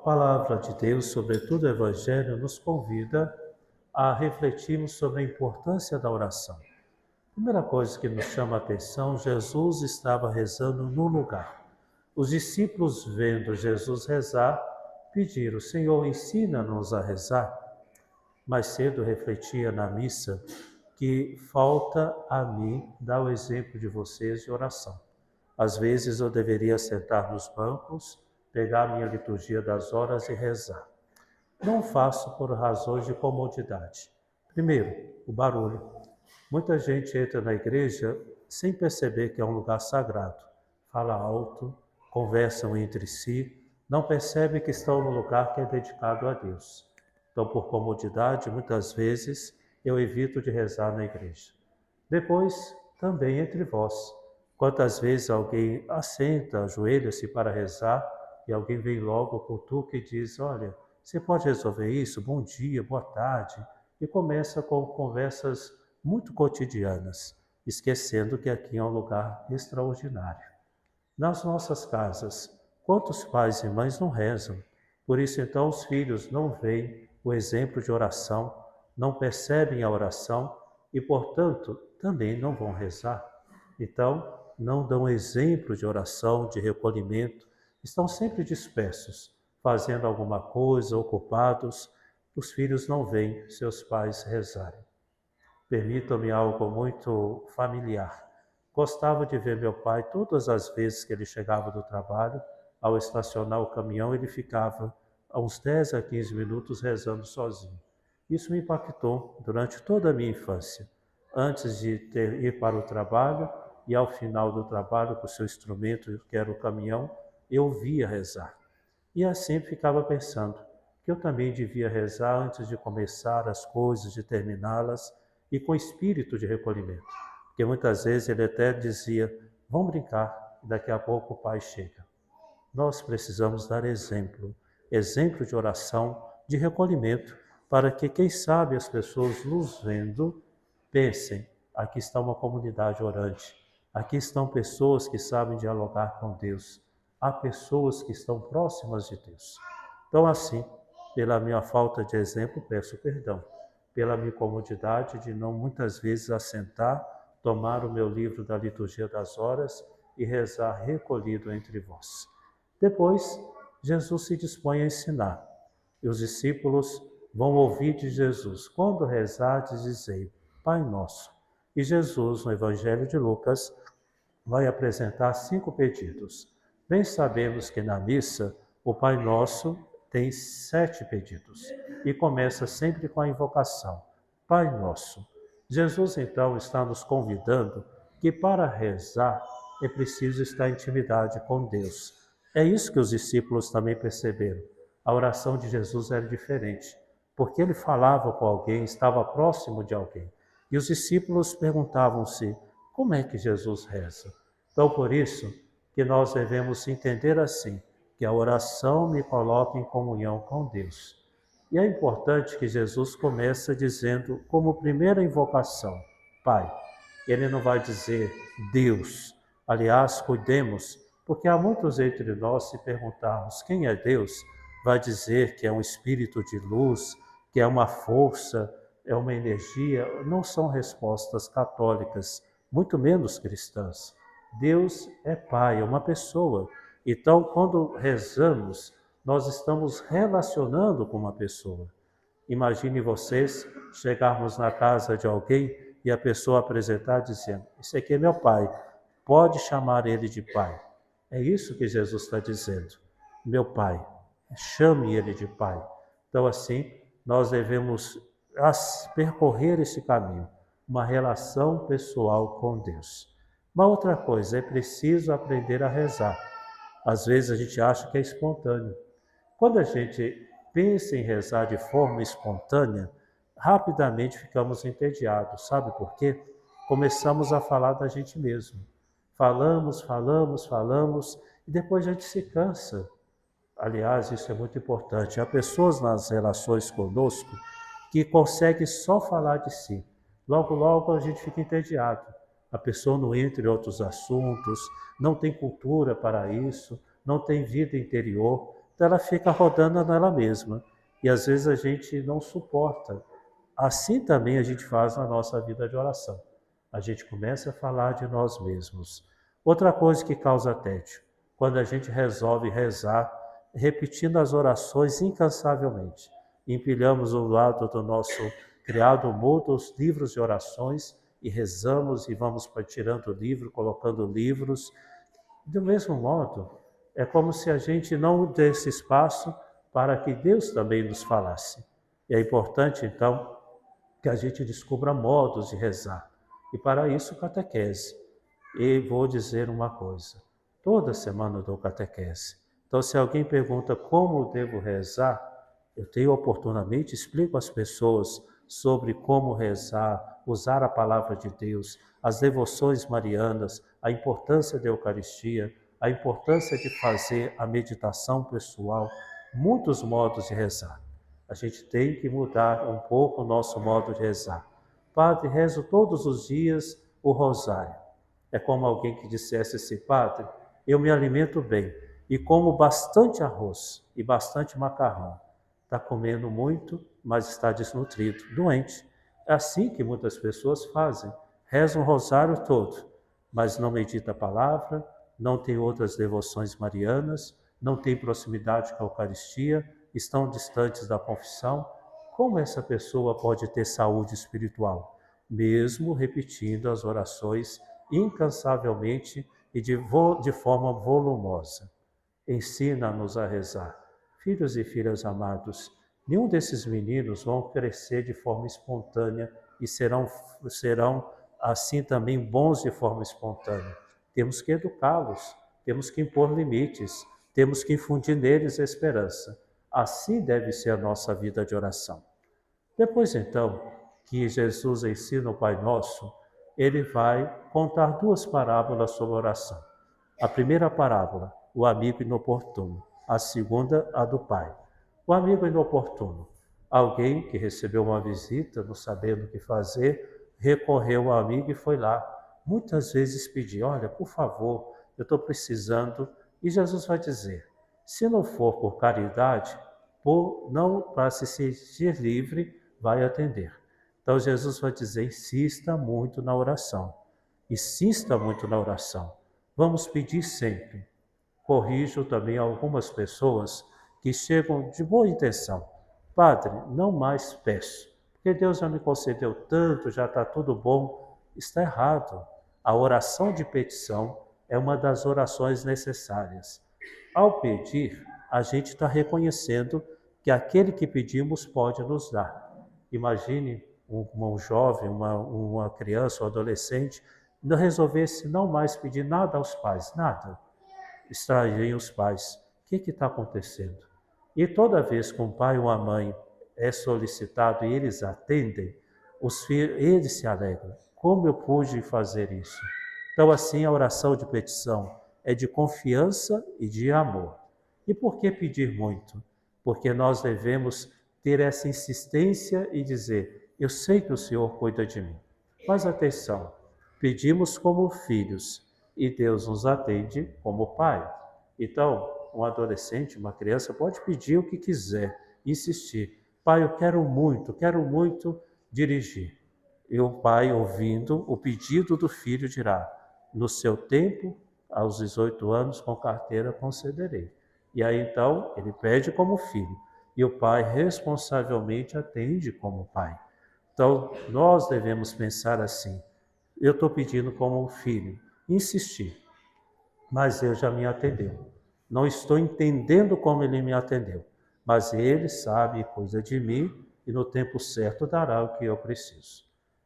palavra de Deus, sobretudo o Evangelho, nos convida a refletirmos sobre a importância da oração. Primeira coisa que nos chama a atenção, Jesus estava rezando no lugar. Os discípulos, vendo Jesus rezar, pediram: Senhor, ensina-nos a rezar. Mais cedo refletia na missa que falta a mim dar o exemplo de vocês de oração. Às vezes eu deveria sentar nos bancos, pegar a minha liturgia das horas e rezar. Não faço por razões de comodidade. Primeiro, o barulho. Muita gente entra na igreja sem perceber que é um lugar sagrado. Fala alto, conversam entre si, não percebem que estão no lugar que é dedicado a Deus. Então, por comodidade, muitas vezes eu evito de rezar na igreja. Depois, também entre vós. Quantas vezes alguém assenta, ajoelha-se para rezar e alguém vem logo, cutuca e diz: olha, você pode resolver isso? Bom dia, boa tarde. E começa com conversas muito cotidianas, esquecendo que aqui é um lugar extraordinário. Nas nossas casas, quantos pais e mães não rezam? Por isso, então, os filhos não veem o exemplo de oração, não percebem a oração e, portanto, também não vão rezar. Então, não dão exemplo de oração, de recolhimento, estão sempre dispersos, fazendo alguma coisa, ocupados. Os filhos não veem seus pais rezarem. Permitam-me algo muito familiar. Gostava de ver meu pai, todas as vezes que ele chegava do trabalho, ao estacionar o caminhão, ele ficava a uns 10 a 15 minutos rezando sozinho. Isso me impactou durante toda a minha infância. Antes de ir para o trabalho e ao final do trabalho, com o seu instrumento, que era o caminhão, eu via rezar. E assim ficava pensando que eu também devia rezar antes de começar as coisas, de terminá-las, e com espírito de recolhimento. Porque muitas vezes ele até dizia: vamos brincar, daqui a pouco o pai chega. Nós precisamos dar exemplo de oração, de recolhimento, para que, quem sabe, as pessoas nos vendo pensem: aqui está uma comunidade orante, aqui estão pessoas que sabem dialogar com Deus, há pessoas que estão próximas de Deus. Então, assim, pela minha falta de exemplo, peço perdão, pela minha comodidade de não muitas vezes assentar, tomar o meu livro da liturgia das horas e rezar recolhido entre vós. Depois, Jesus se dispõe a ensinar, e os discípulos vão ouvir de Jesus: quando rezardes, dizei, Pai Nosso. E Jesus, no Evangelho de Lucas, vai apresentar 5 pedidos. Bem sabemos que na missa, o Pai Nosso tem 7 pedidos e começa sempre com a invocação: Pai Nosso. Jesus, então, está nos convidando que para rezar é preciso estar em intimidade com Deus. É isso que os discípulos também perceberam. A oração de Jesus era diferente, porque ele falava com alguém, estava próximo de alguém. E os discípulos perguntavam-se: como é que Jesus reza? Então, por isso que nós devemos entender assim, que a oração me coloca em comunhão com Deus. E é importante que Jesus começa dizendo, como primeira invocação, Pai. Ele não vai dizer Deus. Aliás, cuidemos, porque há muitos entre nós, se perguntarmos quem é Deus, vai dizer que é um espírito de luz, que é uma força, é uma energia. Não são respostas católicas, muito menos cristãs. Deus é Pai, é uma pessoa. Então, quando rezamos, nós estamos relacionando com uma pessoa. Imagine vocês chegarmos na casa de alguém e a pessoa apresentar dizendo: esse aqui é meu pai, pode chamar ele de pai. É isso que Jesus está dizendo: meu pai, chame ele de pai. Então, assim, nós devemos percorrer esse caminho, uma relação pessoal com Deus. Uma outra coisa, é preciso aprender a rezar. Às vezes a gente acha que é espontâneo. Quando a gente pensa em rezar de forma espontânea, rapidamente ficamos entediados. Sabe por quê? Começamos a falar da gente mesmo. Falamos e depois a gente se cansa. Aliás, isso é muito importante. Há pessoas nas relações conosco que conseguem só falar de si. Logo, logo a gente fica entediado. A pessoa não entra em outros assuntos, não tem cultura para isso, não tem vida interior. então ela fica rodando nela mesma. E às vezes a gente não suporta. Assim também a gente faz na nossa vida de oração. A gente começa a falar de nós mesmos. Outra coisa que causa tédio, quando a gente resolve rezar, repetindo as orações incansavelmente. Empilhamos ao lado do nosso criado mudo os livros de orações e rezamos e vamos tirando o livro, colocando livros. Do mesmo modo, é como se a gente não desse espaço para que Deus também nos falasse. E é importante, então, que a gente descubra modos de rezar. E para isso, catequese. E vou dizer uma coisa: toda semana eu dou catequese. Então, se alguém pergunta como devo rezar, eu tenho oportunamente, explico às pessoas sobre como rezar, usar a palavra de Deus, as devoções marianas, a importância da Eucaristia, a importância de fazer a meditação pessoal, muitos modos de rezar. A gente tem que mudar um pouco o nosso modo de rezar. Padre, rezo todos os dias o rosário. É como alguém que dissesse assim: padre, eu me alimento bem e como bastante arroz e bastante macarrão. Está comendo muito, mas está desnutrido, doente. É assim que muitas pessoas fazem. Rezam o rosário todo, mas não medita a palavra, não tem outras devoções marianas, não tem proximidade com a Eucaristia, estão distantes da confissão. Como essa pessoa pode ter saúde espiritual? Mesmo repetindo as orações incansavelmente e de forma volumosa. Ensina-nos a rezar. Filhos e filhas amados, nenhum desses meninos vão crescer de forma espontânea e serão assim também bons de forma espontânea. Temos que educá-los, temos que impor limites, temos que infundir neles a esperança. Assim deve ser a nossa vida de oração. Depois, então, que Jesus ensina o Pai Nosso, ele vai contar duas parábolas sobre oração. A primeira parábola, o amigo inoportuno. A segunda, a do pai. O amigo inoportuno, alguém que recebeu uma visita, não sabendo o que fazer, recorreu ao amigo e foi lá. Muitas vezes pedir: olha, por favor, eu estou precisando. E Jesus vai dizer: se não for por caridade, não para se sentir livre, vai atender. Então Jesus vai dizer: insista muito na oração. Insista muito na oração. Vamos pedir sempre. Corrijo também algumas pessoas que chegam de boa intenção. Padre, não mais peço, porque Deus já me concedeu tanto, já está tudo bom. Está errado. A oração de petição é uma das orações necessárias. Ao pedir, a gente está reconhecendo que aquele que pedimos pode nos dar. Imagine um jovem, uma criança, um adolescente, não resolvesse não mais pedir nada aos pais, nada. Extraírem os pais. O que está acontecendo? E toda vez que um pai ou uma mãe é solicitado e eles atendem, os filhos, eles se alegram. Como eu pude fazer isso? Então, assim, a oração de petição é de confiança e de amor. E por que pedir muito? Porque nós devemos ter essa insistência e dizer: eu sei que o Senhor cuida de mim. Mas atenção, pedimos como filhos e Deus nos atende como pai. Então, um adolescente, uma criança pode pedir o que quiser, insistir: pai, eu quero muito dirigir. E o pai, ouvindo o pedido do filho, dirá: no seu tempo, aos 18 anos, com carteira concederei. E aí então ele pede como filho, e o pai responsavelmente atende como pai. Então nós devemos pensar assim: eu estou pedindo como filho, insistir, mas Deus já me atendeu. Não estou entendendo como ele me atendeu, mas ele sabe e cuida de mim e no tempo certo dará o que eu preciso.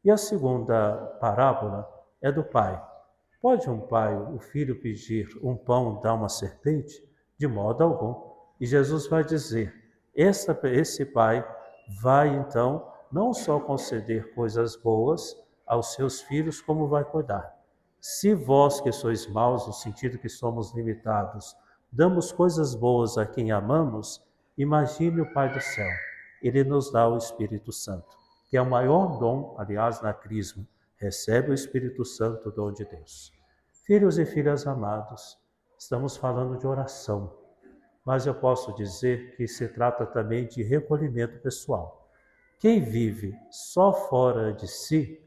E a segunda parábola é do pai. Pode um pai, o filho, pedir um pão, dar uma serpente? De modo algum. E Jesus vai dizer: esse pai vai então não só conceder coisas boas aos seus filhos, como vai cuidar. Se vós que sois maus, no sentido que somos limitados, damos coisas boas a quem amamos, imagine o Pai do céu. Ele nos dá o Espírito Santo, que é o maior dom, aliás, na Crisma. Recebe o Espírito Santo, o dom de Deus. Filhos e filhas amados, estamos falando de oração. mas eu posso dizer que se trata também de recolhimento pessoal. Quem vive só fora de si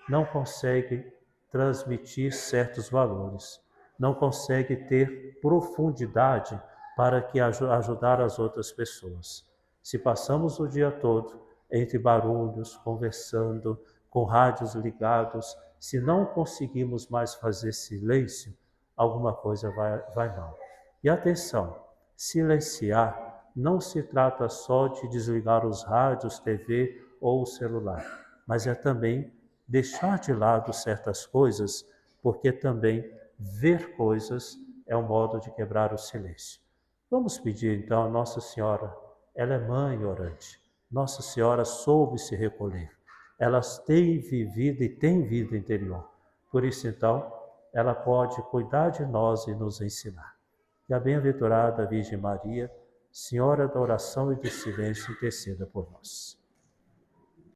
não consegue transmitir certos valores, não consegue ter profundidade para que ajudar as outras pessoas. Se passamos o dia todo entre barulhos, conversando, com rádios ligados, se não conseguimos mais fazer silêncio, alguma coisa vai mal. E atenção, silenciar não se trata só de desligar os rádios, TV ou o celular, mas é também deixar de lado certas coisas, porque também ver coisas é um modo de quebrar o silêncio. Vamos pedir então a Nossa Senhora, ela é mãe orante. Nossa Senhora soube se recolher. Elas têm vivido e têm vida interior. Por isso então, ela pode cuidar de nós e nos ensinar. E a bem-aventurada Virgem Maria, Senhora da oração e do silêncio, interceda por nós.